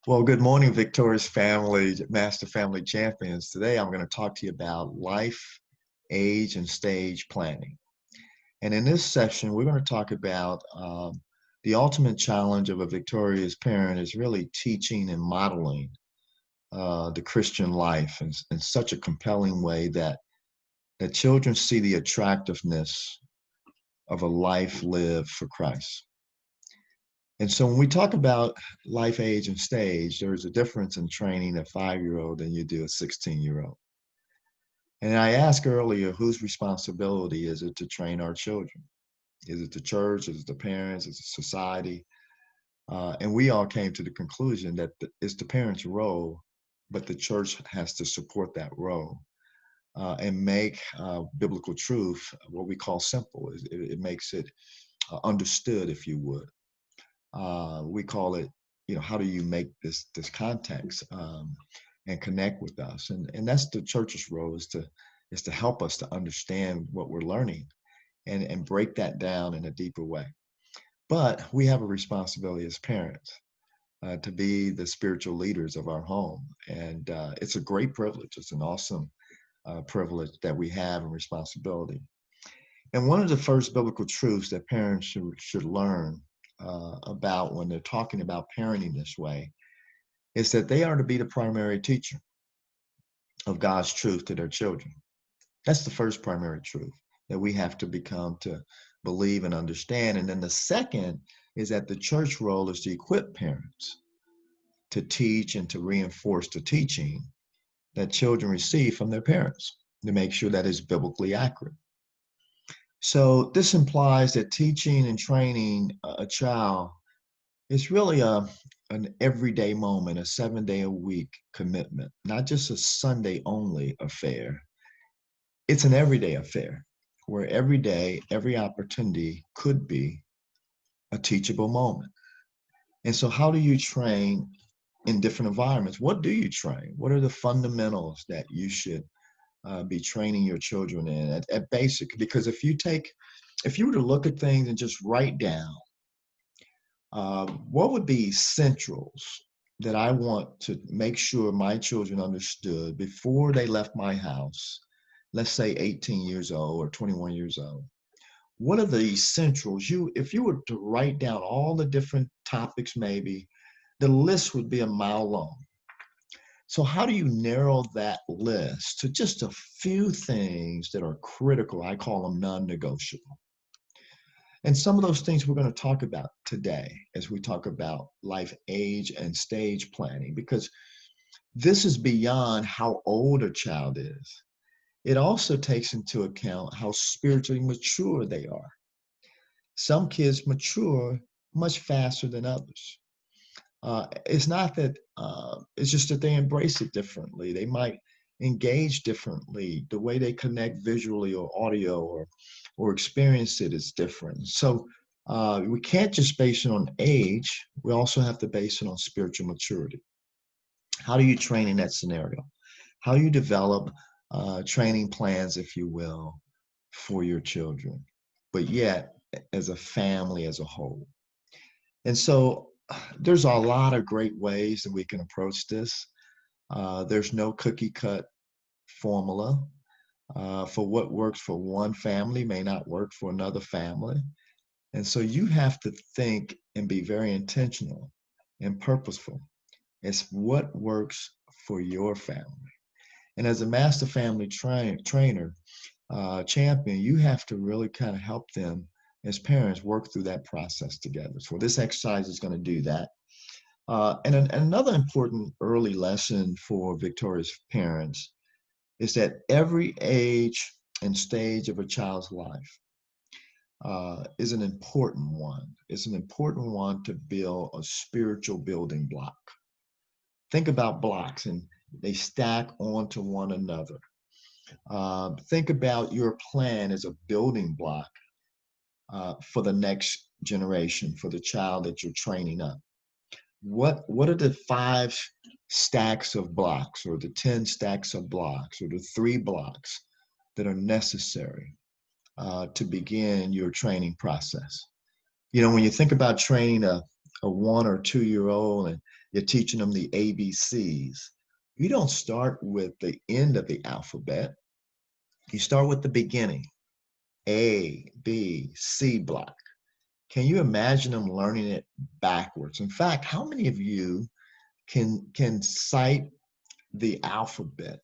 Well, good morning, Victorious family, Master Family Champions. Today, I'm going to talk to you about life, age, and stage planning. And in this session, we're going to talk about the ultimate challenge of a victorious parent is really teaching and modeling the Christian life in such a compelling way that children see the attractiveness of a life lived for Christ. And so when we talk about life, age, and stage, there's a difference in training a 5-year-old than you do a 16-year-old. And I asked earlier, whose responsibility is it to train our children? Is it the church? Is it the parents? Is it society? And we all came to the conclusion that it's the parents' role, but the church has to support that role and make biblical truth what we call simple. It makes it understood, if you would. We call it, how do you make this context and connect with us? And that's the church's role is to help us to understand what we're learning and break that down in a deeper way. But we have a responsibility as parents to be the spiritual leaders of our home. And it's a great privilege. It's an awesome privilege that we have and responsibility. And one of the first biblical truths that parents should learn about when they're talking about parenting this way is that they are to be the primary teacher of God's truth to their children. That's the first primary truth that we have to become to believe and understand. And then the second is that the church role is to equip parents to teach and to reinforce the teaching that children receive from their parents to make sure that it's biblically accurate. So this implies that teaching and training a child is really an everyday moment, a 7-day-a-week commitment, not just a Sunday only affair. It's an everyday affair where every day, every opportunity could be a teachable moment. And so how do you train in different environments? What do you train? What are the fundamentals that you should be training your children in at basic? Because if you were to look at things and just write down what would be centrals that I want to make sure my children understood before they left my house, let's say 18 years old or 21 years old? What are the essentials? If you were to write down all the different topics, maybe the list would be a mile long. So how do you narrow that list to just a few things that are critical? I call them non-negotiable. And some of those things we're going to talk about today as we talk about life, age, and stage planning, because this is beyond how old a child is. It also takes into account how spiritually mature they are. Some kids mature much faster than others. It's not that, it's just that they embrace it differently. They might engage differently. The way they connect visually or audio or experience it is different. So we can't just base it on age. We also have to base it on spiritual maturity. How do you train in that scenario? How do you develop training plans, if you will, for your children, but yet as a family as a whole? And so there's a lot of great ways that we can approach this. There's no cookie cut formula. For what works for one family may not work for another family. And so you have to think and be very intentional and purposeful. It's what works for your family. And as a master family trainer, champion, you have to really kind of help them as parents work through that process together. So this exercise is going to do that. And another important early lesson for victorious parents is that every age and stage of a child's life is an important one. It's an important one to build a spiritual building block. Think about blocks and they stack onto one another. Think about your plan as a building block for the next generation, for the child that you're training up. What are the 5 stacks of blocks or the 10 stacks of blocks or the 3 blocks that are necessary to begin your training process? When you think about training a a 1 or 2 year old and you're teaching them the ABCs, you don't start with the end of the alphabet. You start with the beginning, A, B, C block. Can you imagine them learning it backwards? In fact, how many of you can cite the alphabet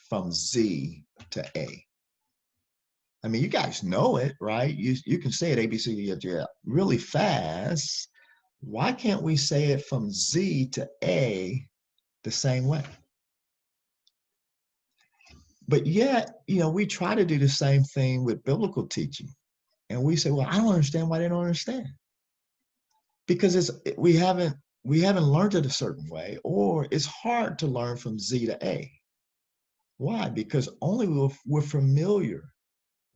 from Z to A? I mean, you guys know it, right? You can say it A, B, C, D, F, G, H really fast. Why can't we say it from Z to A the same way? But yet, we try to do the same thing with biblical teaching. And we say, well, I don't understand why they don't understand. Because we haven't learned it a certain way, or it's hard to learn from Z to A. Why? Because only we're familiar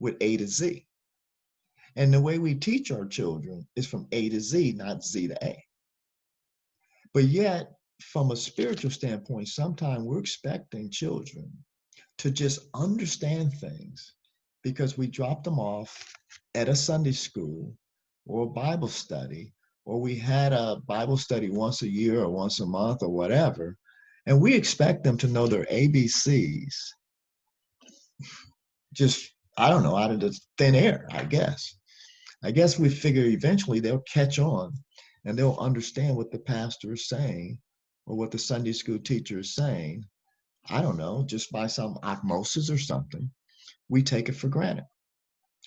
with A to Z. And the way we teach our children is from A to Z, not Z to A. But yet, from a spiritual standpoint, sometimes we're expecting children to just understand things because we dropped them off at a Sunday school or a Bible study, or we had a Bible study once a year or once a month or whatever, and we expect them to know their ABCs just, I don't know, out of the thin air, I guess. I guess we figure eventually they'll catch on and they'll understand what the pastor is saying or what the Sunday school teacher is saying. I don't know, just by some osmosis or something. We take it for granted.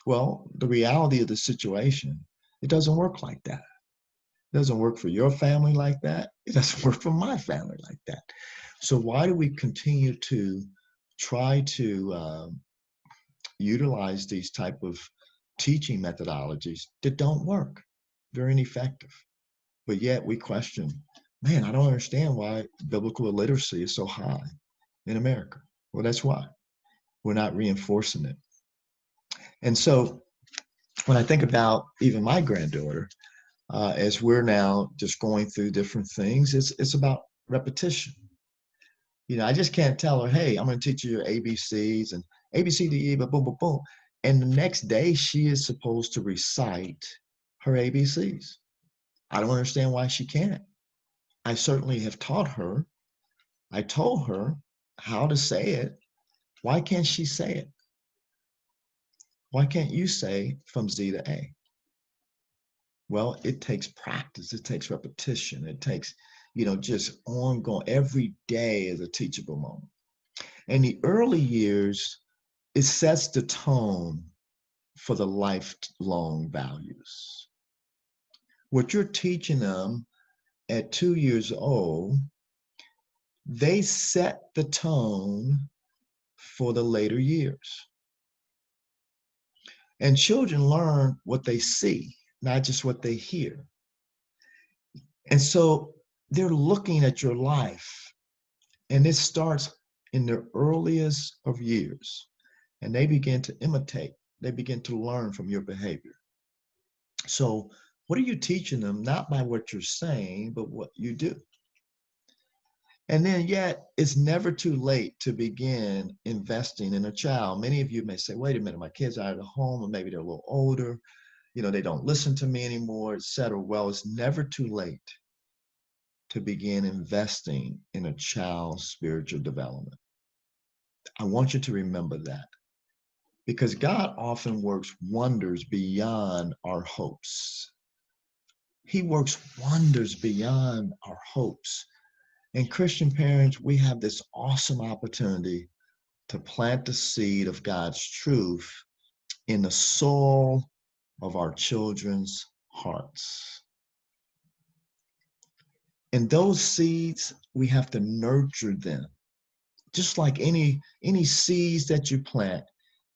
Well, the reality of the situation, it doesn't work like that. It doesn't work for your family like that. It doesn't work for my family like that. So why do we continue to try to utilize these type of teaching methodologies that don't work? Very ineffective. But yet we question, man, I don't understand why biblical illiteracy is so high in America. Well, that's why. We're not reinforcing it. And so when I think about even my granddaughter, as we're now just going through different things, it's about repetition. I just can't tell her, hey, I'm going to teach you your ABCs and ABCDE, but boom, boom, boom. And the next day, she is supposed to recite her ABCs. I don't understand why she can't. I certainly have taught her. I told her how to say it. Why can't she say it? Why can't you say from Z to A? Well, it takes practice. It takes repetition. It takes, just ongoing. Every day is a teachable moment. In the early years, it sets the tone for the lifelong values. What you're teaching them at 2 years old, they set the tone for the later years. And children learn what they see, not just what they hear. And so they're looking at your life, and it starts in their earliest of years, and they begin to imitate. They begin to learn from your behavior. So what are you teaching them? Not by what you're saying, but what you do. And then yet, it's never too late to begin investing in a child. Many of you may say, wait a minute, my kids are out of the home, or maybe they're a little older, they don't listen to me anymore, etc. Well, it's never too late to begin investing in a child's spiritual development. I want you to remember that, because God often works wonders beyond our hopes. He works wonders beyond our hopes. And Christian parents, we have this awesome opportunity to plant the seed of God's truth in the soul of our children's hearts. And those seeds, we have to nurture them. Just like any seeds that you plant,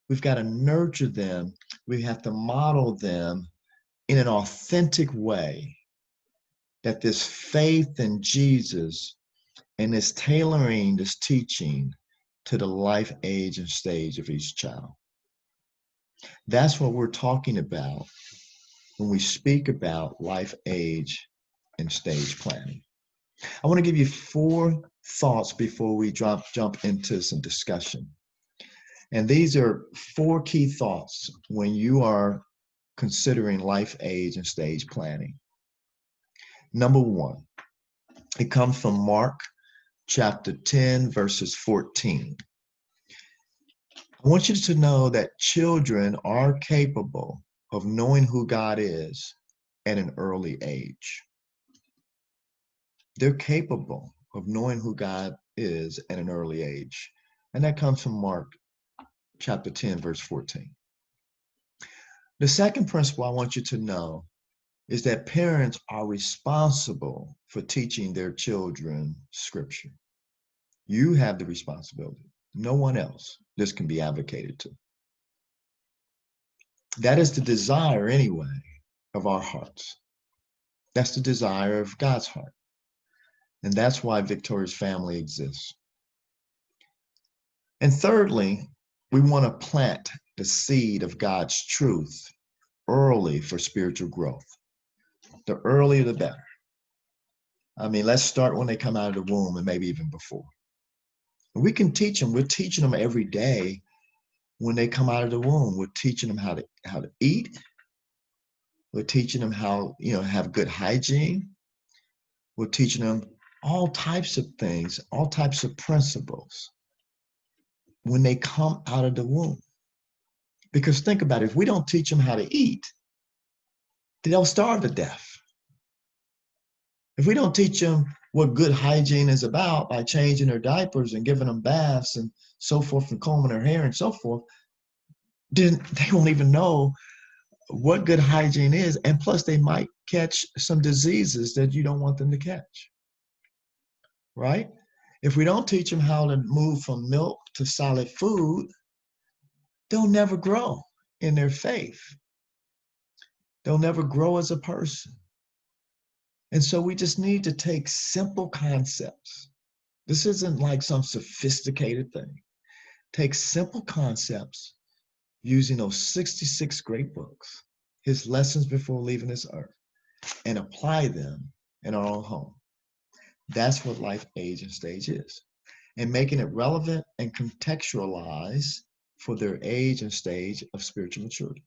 we've got to nurture them. We have to model them in an authentic way, that this faith in Jesus and this tailoring, this teaching to the life, age, and stage of each child. That's what we're talking about when we speak about life, age, and stage planning. I want to give you 4 thoughts before we jump into some discussion. And these are 4 key thoughts when you are considering life, age, and stage planning. Number one, it comes from Mark chapter 10, verses 14. I want you to know that children are capable of knowing who God is at an early age. They're capable of knowing who God is at an early age. And that comes from Mark chapter 10, verse 14. The second principle I want you to know is that parents are responsible for teaching their children scripture. You have the responsibility. No one else. This can be advocated to. That is the desire, anyway, of our hearts. That's the desire of God's heart. And that's why Victoria's Family exists. And thirdly, we want to plant the seed of God's truth early for spiritual growth. The earlier, the better. I mean, let's start when they come out of the womb and maybe even before. We can teach them. We're teaching them every day when they come out of the womb. We're teaching them how to eat. We're teaching them how, have good hygiene. We're teaching them all types of things, all types of principles when they come out of the womb. Because think about it, if we don't teach them how to eat, they'll starve to death. If we don't teach them what good hygiene is about by changing their diapers and giving them baths and so forth and combing their hair and so forth, then they won't even know what good hygiene is. And plus they might catch some diseases that you don't want them to catch, right? If we don't teach them how to move from milk to solid food, they'll never grow in their faith. They'll never grow as a person. And so we just need to take simple concepts. This isn't like some sophisticated thing. Take simple concepts using those 66 great books, his lessons before leaving this earth, and apply them in our own home. That's what life, age, and stage is. And making it relevant and contextualized for their age and stage of spiritual maturity.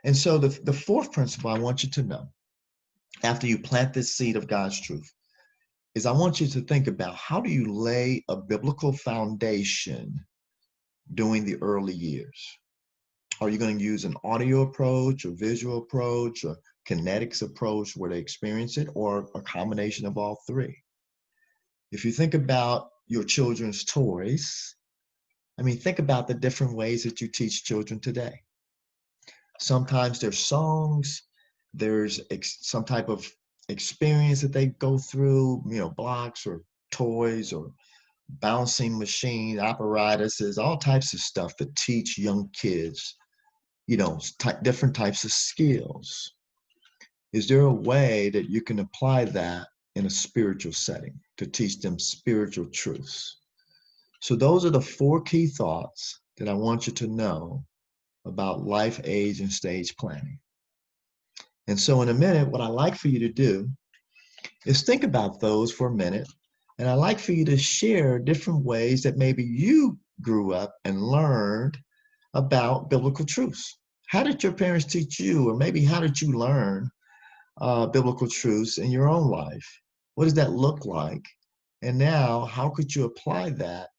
And so the fourth principle I want you to know, after you plant this seed of God's truth, is I want you to think about how do you lay a biblical foundation during the early years? Are you going to use an audio approach, a visual approach, a kinetics approach where they experience it, or a combination of all three? If you think about your children's toys, think about the different ways that you teach children today. Sometimes there's songs, there's some type of experience that they go through, blocks or toys or bouncing machine apparatuses, all types of stuff that teach young kids, different types of skills. Is there a way that you can apply that in a spiritual setting to teach them spiritual truths? So those are the four key thoughts that I want you to know about life, age, and stage planning. And so in a minute, what I like for you to do is think about those for a minute. And I'd like for you to share different ways that maybe you grew up and learned about biblical truths. How did your parents teach you? Or maybe how did you learn biblical truths in your own life? What does that look like? And now, how could you apply that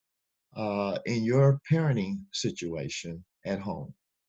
in your parenting situation at home?